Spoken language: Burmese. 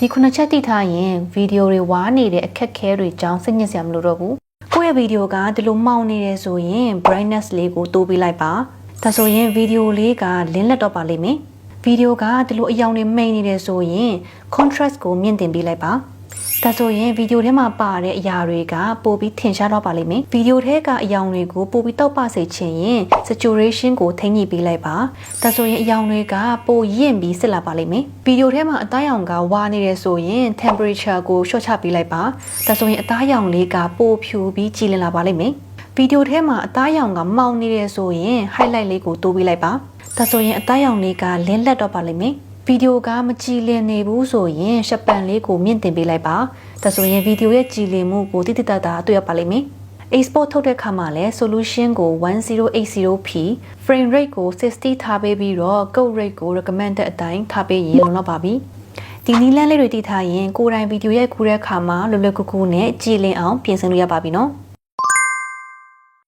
ဒီခုနှစ်ချက်သိထားရင်ဗီဒီယိုတွေဝါနေတဲ့အခက်ခဲတွေကြောင့်စိတ်ညစ်စရာမလိုတော့ဘူးကိုယ့်ရဲ့ဗီဒီယိုကဒီလိုမှောင်နေတယ်ဆိုရင် brightness လေးကိုတိုးပေးလိုက်ပါဒါဆိုရင်ဗီဒီယိုလေးကလင်းလက်တော့ပါလိမ့်မယ်ဗီဒီယိုကဒီလိုအယောင်တွေမှိန်နေတယ်ဆိုရင် contrast ကိုမြင့်တင်ပေးလိုက်ပါဒါဆိုရင်ဗီဒီယိုထဲမှာပါတဲ့အရာတွေကပိုပြီးထင်ရှားတော့ပါလိမ့်မယ်ဗီဒီယိုထဲကအယောင်တွေကိုပိုပြီးတောက်ပစေချင်ရင် saturation ကိုထိန်းညှိပေးလိုက်ပါဒါဆိုရင်အယောင်တွေကပိုရင့်ပြီးစစ်လာပါလိမ့်မယ်ဗီဒီယိုထဲမှာအသားရောင်ကဝါနေတယ်ဆိုရင် temperature ကိုလျှော့ချပေးလိုက်ပါဒါဆိုရင်အသားရောင်လေးကပိုဖြူပြီးကြည်လင်လာပါလိမ့်မယ်ဗီဒီယိုထဲမှာအသားရောင်ကမှောင်နေတယ်ဆိုရင် highlight လေးကိုတိုးပေးလိုက်ပါဒါဆိုရင်အသားရောင်လေးကလင်းလက်တော့ပါလိမ့်မယ်ဗီဒီယိုကမကြည်လင်နေဘူးဆိုရင်ရှပန်လေးကိုမြင့်တင်ပေးလိုက်ပါဒါဆိုရင်ဗီဒီယိုရဲ့ကြည်လင်မှုကိုတိတိတတ်တာတွေ့ရပါလိမ့်မယ် export ထုတ်တဲ့အခါမှာလည်း solution ကို 1080p frame rate ကို60ထားပေးပြီးတော့ code rate ကို recommended အတိုင်းထားပေးရင်လုံလောက်ပါပြီဒီနည်းလမ်းလေးတွေတည်ထားရင်ကိုယ်တိုင်ဗီဒီယိုရိုက်ကူးတဲ့အခါမှာလွယ်လွယ်ကူကူနဲ့ကြည်လင်အောင်ပြင်ဆင်လို့ရပါပြီနော်